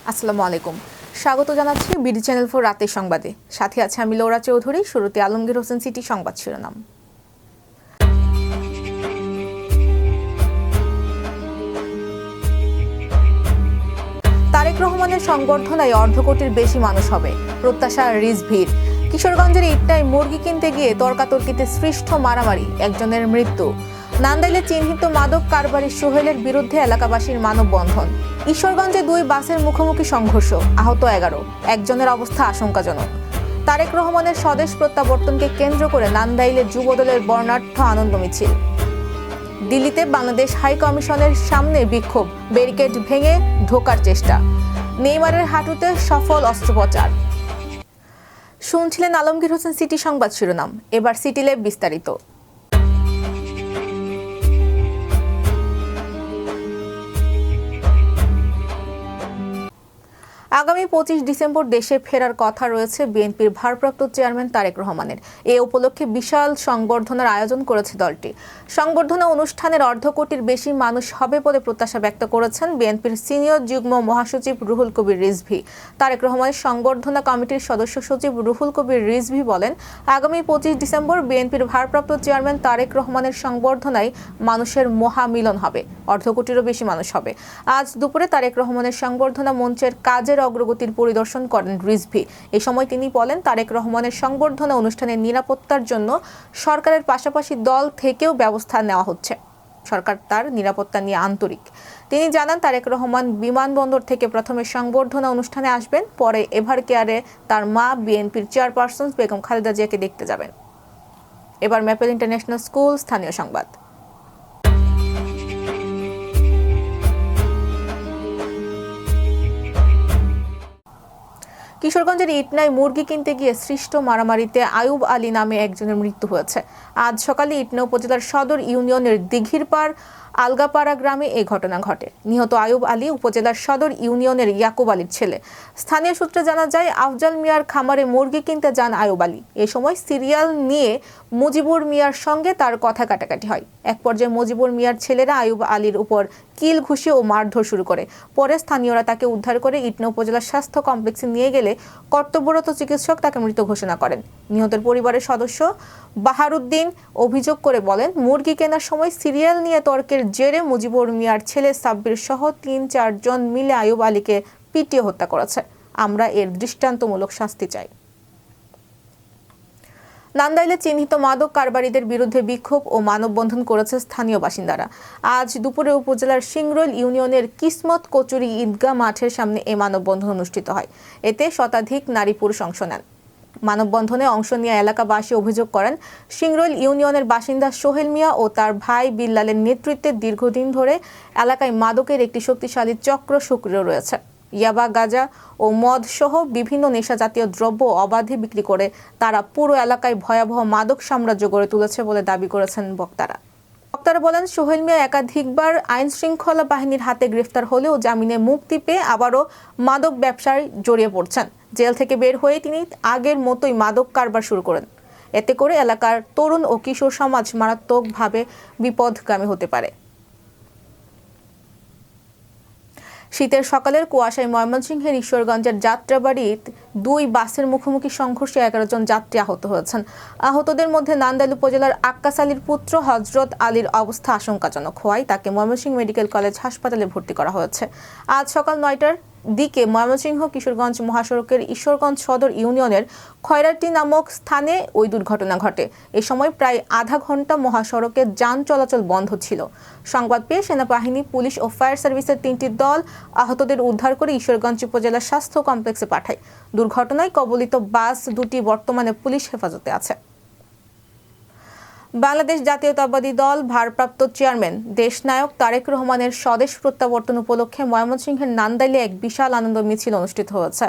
আসসালামু আলাইকুম। স্বাগত জানাচ্ছি বিডি চ্যানেল 4 রাতের সংবাদে। সাথে আছে আমি লৌরা চৌধুরী। শুরুতে আলমগীর হোসেন সিটি সংবাদ শিরোনাম। তারেক রহমানের সংবর্ধনায় অর্ধকোটির বেশি মানুষ হবে, প্রত্যাশা রিজভির। কিশোরগঞ্জের ইটনায় মুরগি কিনতে গিয়ে তর্কাতর্কিতে সৃষ্ট মারামারি, একজনের মৃত্যু। নান্দাইলে চিহ্নিত মাদক কারবারি সোহেলের বিরুদ্ধে এলাকাবাসীর মানববন্ধন। ঈশ্বরগঞ্জে 2 বাসের মুখোমুখি সংঘর্ষ, আহত 11, একজনের অবস্থা আশঙ্কাজনক। তারেক রহমানের স্বদেশ প্রত্যাবর্তনকে কেন্দ্র করে নান্দাইলে যুবদলের বর্ণাঢ্য আনন্দ মিছিল। দিল্লিতে বাংলাদেশ হাই কমিশনের সামনে বিক্ষোভ, ব্যারিকেড ভেঙে ঢোকার চেষ্টা। নেইমারের হাঁটুতে সফল অস্ত্রোপচার। শুনছিলেন আলমগীর হোসেন সিটি সংবাদ শিরোনাম। এবার সিটি ল্যাব বিস্তারিত। আগামী 25 ডিসেম্বর দেশে ফেরার কথা রয়েছে বিএনপির ভারপ্রাপ্ত চেয়ারম্যান তারেক রহমানের। এ উপলক্ষে বিশাল সংবর্ধনার আয়োজন করেছে দলটি। সংবর্ধনা অনুষ্ঠানের অর্ধকোটির বেশি মানুষ হবে বলে প্রত্যাশা ব্যক্ত করেছেন বিএনপির সিনিয়র যুগ্ম মহাসচিব রুহুল কবির রিজভী। তারেক রহমানের সংবর্ধনা কমিটির সদস্য সচিব রুহুল কবির রিজভী বলেন, আগামী 25 ডিসেম্বর বিএনপির ভারপ্রাপ্ত চেয়ারম্যান তারেক রহমানের সংবর্ধনায় মানুষের মহামিলন হবে, অর্ধকোটিরও বেশি মানুষ হবে। আজ দুপুরে তারেক রহমানের সংবর্ধনা মঞ্চের কাজের অগ্রগতির পরিদর্শন করেন রিজভী। এই সময় তিনি বলেন, তারেক রহমানের সংবর্ধনা অনুষ্ঠানের নিরাপত্তার জন্য সরকারের পাশাপাশি দল থেকেও ব্যবস্থা নেওয়া হচ্ছে। সরকার তার নিরাপত্তা নিয়ে আন্তরিক। তিনি জানান, তারেক রহমান বিমানবন্দর থেকে প্রথমে সংবর্ধনা অনুষ্ঠানে আসবেন, পরে এভার কেয়ারে তার মা বিএনপির চেয়ারপারসন বেগম খালেদা জিয়াকে দেখতে যাবেন। এবার ম্যাপেল ইন্টারন্যাশনাল স্কুল স্থানীয় সংবাদ। কিশোরগঞ্জের ইটনায় মুরগি কিনতে গিয়ে সৃষ্ট মারামারিতে আয়ুব আলী নামে একজনের মৃত্যু হয়েছে। আজ সকালে ইটনা উপজেলার সদর ইউনিয়নের দিঘিরপাড় আলগাপাড়া গ্রামে এই ঘটনা ঘটে। নিহত আয়ুব আলী উপজেলার সদর ইউনিয়নের ইয়াকুব আলীর ছেলে। স্থানীয় সূত্রে জানা যায়, আফজাল মিয়ার খামারে মুরগি কিনতে যান আয়ুব আলী। এ সময় সিরিয়াল নিয়ে মুজিবুর মিয়ার সঙ্গে তার কথা কাটাকাটি হয়। এক পর্যায়ে মুজিবুর মিয়ার ছেলেরা আয়ুব আলীর উপর কিল ঘুষি ও মারধর শুরু করে। পরে স্থানীয়রা তাকে উদ্ধার করে ইটনা উপজেলা স্বাস্থ্য কমপ্লেক্সে নিয়ে গেলে কর্তব্যরত চিকিৎসক তাকে মৃত ঘোষণা করেন। নিহতের পরিবারের সদস্য বাহারুদ্দিন অভিযোগ করে বলেন, মুরগি কেনার সময় সিরিয়াল নিয়ে তর্কের জেরে মুজিবুর মিয়ার ছেলে সাব্বির সহ 3-4 জন মিলে আয়ুব আলীকে পিটিয়ে হত্যা করেছে। আমরা এর দৃষ্টান্তমূলক শাস্তি চাই। নান্দাইলে চিহ্নিত মাদক কারবারিদের বিরুদ্ধে বিক্ষোভ ও মানববন্ধন করেছে স্থানীয় বাসিন্দারা। আজ দুপুরে উপজেলার সিংরৈল ইউনিয়নের কিসমত কচুরি ঈদগাহ মাঠের সামনে এই মানববন্ধন অনুষ্ঠিত হয়। এতে শতাধিক নারী পুরুষ অংশ নেন। মানববন্ধনে অংশ নিয়ে এলাকাবাসী অভিযোগ করেন, সিংরৈল ইউনিয়নের বাসিন্দা সোহেল মিয়া ও তার ভাই বিল্লালের নেতৃত্বে দীর্ঘদিন ধরে এলাকায় মাদকের একটি শক্তিশালী চক্র সক্রিয় রয়েছে। ইয়াবা, গাঁজা ও মদ সহ বিভিন্ন নেশাজাতীয় দ্রব্য অবাধে বিক্রি করে তারা পুরো এলাকায় ভয়াবহ মাদক সাম্রাজ্য গড়ে তুলেছে বলে দাবি করেছেন বক্তারা। বক্তারা বলেন, সোহেল মিয়া একাধিকবার আইন শৃঙ্খলা বাহিনীর হাতে গ্রেফতার হলেও জামিনে মুক্তি পেয়ে আবারও মাদক ব্যবসায় জড়িয়ে পড়ছেন। জেল থেকে বের হয়ে তিনি আগের মতোই মাদক কারবার শুরু করেন। এতে করে এলাকার তরুণ ও কিশোর সমাজ মারাত্মকভাবে বিপদগামী হতে পারে। শীতের সকালের কুয়াশায় ময়মনসিংহের ঈশ্বরগঞ্জের যাত্রাবাড়িতে 2 বাসের মুখোমুখি সংঘর্ষে 11 জন যাত্রী আহত হয়েছেন। আহতদের মধ্যে নান্দাইল উপজেলার আক্কাস আলীর পুত্র হজরত আলীর অবস্থা আশঙ্কাজনক হওয়ায় তাকে ময়মনসিংহ মেডিকেল কলেজ হাসপাতালে ভর্তি করা হয়েছে। আজ সকাল 9টার দিকে ময়মনসিংহ কিশোরগঞ্জ মহাসড়কের ঈশ্বরগঞ্জ সদর ইউনিয়নের খয়রাটি নামক স্থানে ওই দুর্ঘটনা ঘটে। এ সময় প্রায় আধা ঘন্টা মহাসড়কে যান চলাচল বন্ধ ছিল। সংবাদ পেয়ে সেনাবাহিনী, পুলিশ ও ফায়ার সার্ভিসের 3টি দল আহতদের উদ্ধার করে ঈশ্বরগঞ্জ উপজেলা স্বাস্থ্য কমপ্লেক্সে পাঠায়। দুর্ঘটনায় কবলিত বাস 2টি বর্তমানে পুলিশ হেফাজতে আছে। বাংলাদেশ জাতীয়তাবাদী দল ভারপ্রাপ্ত চেয়ারম্যান দেশনায়ক তারেক রহমানের স্বদেশ প্রত্যাবর্তন উপলক্ষে ময়মনসিংহের নান্দাইলে এক বিশাল আনন্দ মিছিল অনুষ্ঠিত হয়েছে।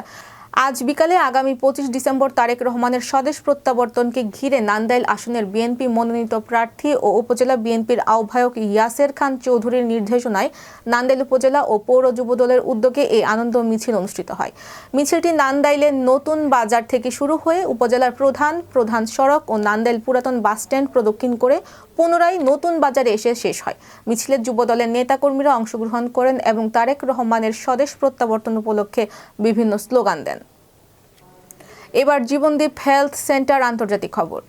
আজ বিকালে আগামী 25 ডিসেম্বর তারেক রহমানের স্বদেশ প্রত্যাবর্তনকে ঘিরে নান্দাইল আসনের বিএনপি মনোনীত প্রার্থী ও উপজেলা বিএনপির আহ্বায়ক ইয়াসের খান চৌধুরীর নির্দেশনায় নান্দাইল উপজেলা ও পৌর যুবদলের উদ্যোগে এই আনন্দ মিছিল অনুষ্ঠিত হয়। মিছিলটি নান্দাইলের নতুন বাজার থেকে শুরু হয়ে উপজেলার প্রধান সড়ক ও নান্দাইল পুরাতন বাসস্ট্যান্ড প্রদক্ষিণ করে পুনরায় নতুন বাজারে এসে শেষ হয়। মিছিলে যুবদলের নেতাকর্মীরা অংশগ্রহণ করেন এবং তারেক রহমানের স্বদেশ প্রত্যাবর্তন উপলক্ষে বিভিন্ন স্লোগান দেন। এবার জীবনদীপ হেলথ সেন্টার আন্তর্জাতিক খবর।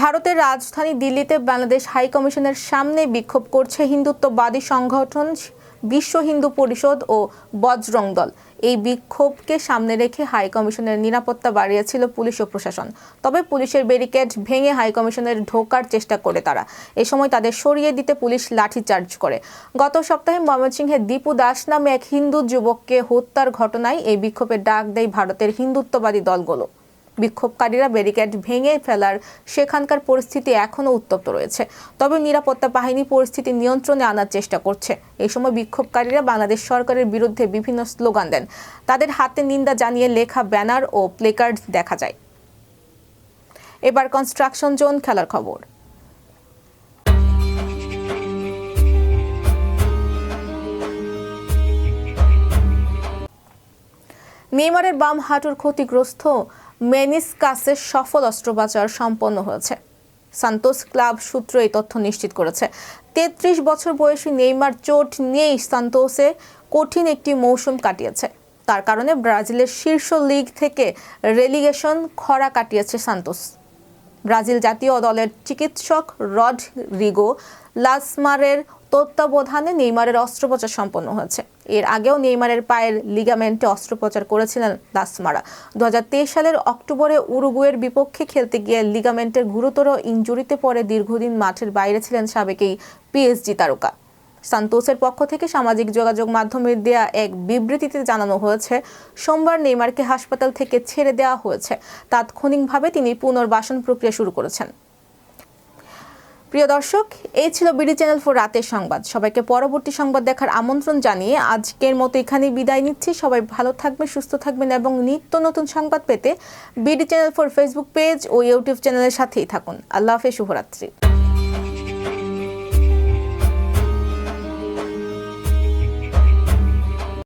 ভারতের রাজধানী দিল্লিতে বাংলাদেশ হাই কমিশনের সামনে বিক্ষোভ করছে হিন্দুত্ববাদী সংগঠন বিশ্ব হিন্দু পরিষদ ও বজরং দল। এই বিক্ষোভকে সামনে রেখে হাই কমিশনের নিরাপত্তা বাড়িয়েছিল পুলিশ ও প্রশাসন। তবে পুলিশের ব্যারিকেড ভেঙে হাই কমিশনের ঢোকার চেষ্টা করে তারা। এ সময় তাদের সরিয়ে দিতে পুলিশ লাঠিচার্জ করে। গত সপ্তাহে ময়মনসিংহে দীপু দাস নামে এক হিন্দু যুবককে হত্যার ঘটনায় এই বিক্ষোভের ডাক দেয় ভারতের হিন্দুত্ববাদী দলগুলো। বিক্ষোভকারীরা ব্যারিকেড ভেঙে ফেলার সেখানকার পরিস্থিতি এখনও উত্তপ্ত রয়েছে। তবে নিরাপত্তা বাহিনী পরিস্থিতি নিয়ন্ত্রণে আনার চেষ্টা করছে। এই সময় বিক্ষোভকারীরা বাংলাদেশ সরকারের বিরুদ্ধে বিভিন্ন স্লোগান দেন। তাদের হাতে নিন্দা জানিয়ে লেখা ব্যানার ও প্লেকার্ড দেখা যায়। এবার কনস্ট্রাকশন জোন খেলার খবর। নেইমারের বাম হাঁটুর ক্ষতিগ্রস্ত মেনিসকাসের সফল অস্ত্রোপচার সম্পন্ন হয়েছে। সান্তোস ক্লাব সূত্র এই তথ্য নিশ্চিত করেছে। ৩৩ বছর বয়সী নেইমার চোট নিয়েই সান্তোসে কঠিন একটি মৌসুম কাটিয়েছে। তার কারণে ব্রাজিলের শীর্ষ লিগ থেকে রেলিগেশন খরা কাটিয়েছে সান্তোস। ব্রাজিল জাতীয় দলের চিকিৎসক রডরিগো লাসমারের তত্ত্বাবধানে নেইমারের অস্ত্রোপচার সম্পন্ন হয়েছে। এর আগেও নেইমারের পায়ের লিগামেন্টে অস্ত্রোপচার করেছিলেন লাসমারা। 2023 সালের অক্টোবরে উরুগুয়ের বিপক্ষে খেলতে গিয়ে লিগামেন্টের গুরুতর ইনজুরিতে পড়ে দীর্ঘদিন মাঠের বাইরে ছিলেন সাবেক এই পিএসজি তারকা। সান্তোসের পক্ষ থেকে সামাজিক যোগাযোগ মাধ্যমে দেয়া এক বিবৃতিতে জানানো হয়েছে, সোমবার নেইমারকে হাসপাতাল থেকে ছেড়ে দেওয়া হয়েছে। তাৎক্ষণিকভাবে তিনি পুনর্বাসন প্রক্রিয়া শুরু করেছেন। প্রিয় দর্শক, এই ছিল বিডি চ্যানেল 4 রাতের সংবাদ। সবাইকে পরবর্তী সংবাদ দেখার আমন্ত্রণ জানিয়ে আজকের মতো এখানেই বিদায় নিচ্ছি। সবাই ভালো থাকবেন, সুস্থ থাকবেন এবং নিত্য নতুন সংবাদ পেতে বিডি চ্যানেল 4 ফেসবুক পেজ ও ইউটিউব চ্যানেলের সাথেই থাকুন। আল্লাহ হাফেজ, শুভরাত্রি।